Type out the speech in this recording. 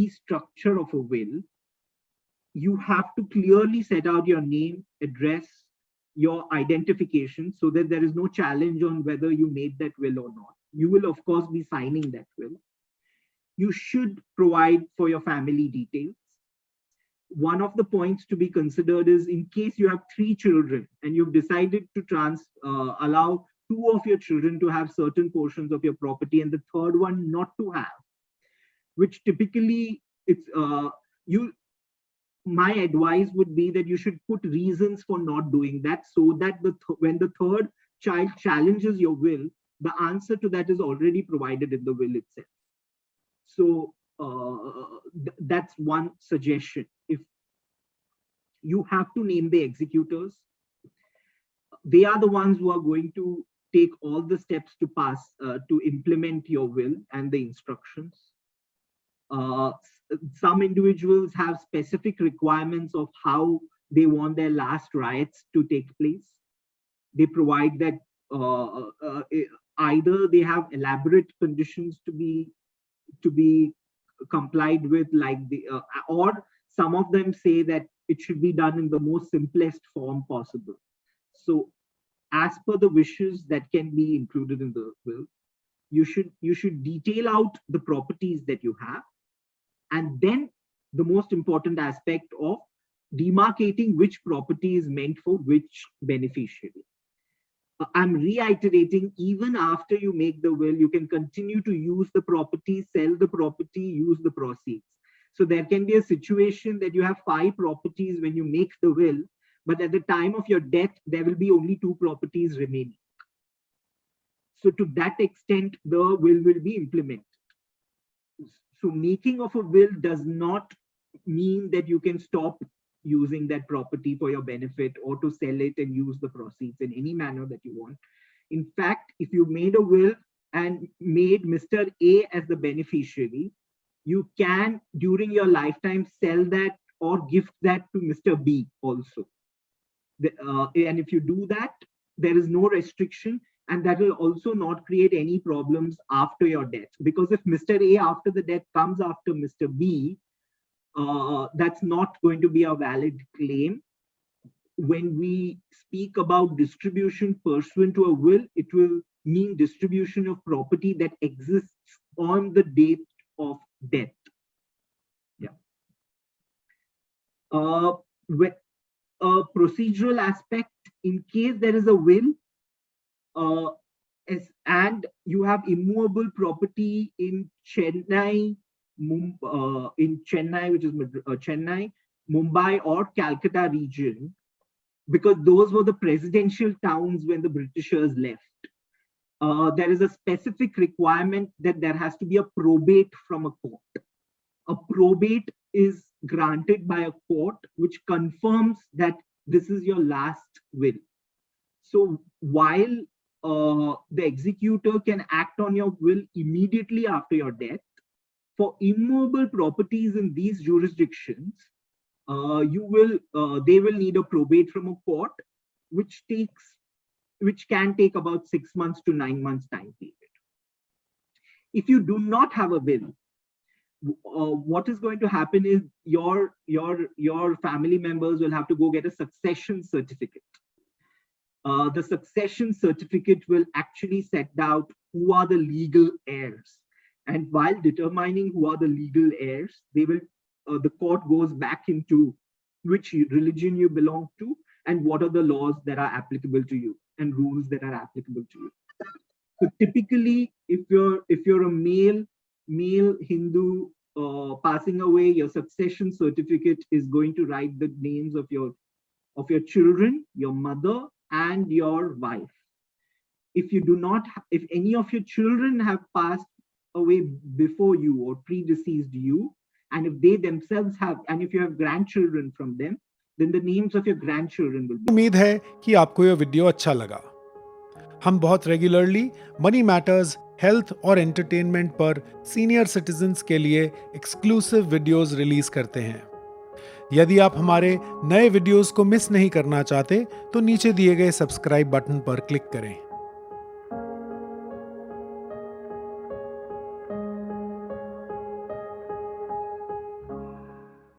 any structure of a will, you have to clearly set out your name, address, your identification, so that there is no challenge on whether you made that will or not. You will, of course, be signing that will. You should provide for your family details. One of the points to be considered is, in case you have 3 children and you've decided to allow 2 of your children to have certain portions of your property and the third one not to have, which typically my advice would be that you should put reasons for not doing that, so that when the third child challenges your will, the answer to that is already provided in the will itself. So that's one suggestion. If you have to name the executors, they are the ones who are going to take all the steps to implement your will and the instructions. Some individuals have specific requirements of how they want their last rites to take place. They provide that either they have elaborate conditions to be complied with, or some of them say that it should be done in the most simplest form possible. So as per the wishes that can be included in the will, you should detail out the properties that you have, and then the most important aspect of demarcating which property is meant for which beneficiary. I'm reiterating, even after you make the will, you can continue to use the property, sell the property, use the proceeds. So there can be a situation that you have 5 properties when you make the will, but at the time of your death, there will be only 2 properties remaining. So to that extent, the will be implemented. So making of a will does not mean that you can stop using that property for your benefit or to sell it and use the proceeds in any manner that you want. In fact, if you made a will and made Mr. A as the beneficiary, you can, during your lifetime, sell that or gift that to Mr. B also. And if you do that, there is no restriction, and that will also not create any problems after your death. Because if Mr. A after the death comes after Mr. B, that's not going to be a valid claim. When we speak about distribution pursuant to a will, it will mean distribution of property that exists on the date of death. Yeah. Procedural aspect, in case there is a will, and you have immovable property in Chennai, which is Chennai, Mumbai, or Calcutta region, because those were the presidential towns when the Britishers left. There is a specific requirement that there has to be a probate from a court. A probate is granted by a court which confirms that this is your last will. So while the executor can act on your will immediately after your death, for immovable properties in these jurisdictions, they will need a probate from a court, which can take about 6 months to 9 months time period. If you do not have a will, what is going to happen is your family members will have to go get a succession certificate. The succession certificate will actually set out who are the legal heirs. And while determining who are the legal heirs, the court goes back into which religion you belong to and what are the laws that are applicable to you and rules that are applicable to you. So typically, if you're a male Hindu passing away, your succession certificate is going to write the names of your children, your mother, and your wife. If any of your children have passed away before you or predeceased you, and if they themselves have, and if you have grandchildren from them, then the names of your grandchildren will be. उम्मीद है कि आपको यह video अच्छा लगा। हम बहुत regularly money matters, health और एंटरटेनमेंट पर सीनियर सिटीजन्स के लिए एक्सक्लूसिव वीडियोस रिलीज करते हैं। यदि आप हमारे नए वीडियोस को मिस नहीं करना चाहते तो नीचे दिए गए सब्सक्राइब बटन पर क्लिक करें।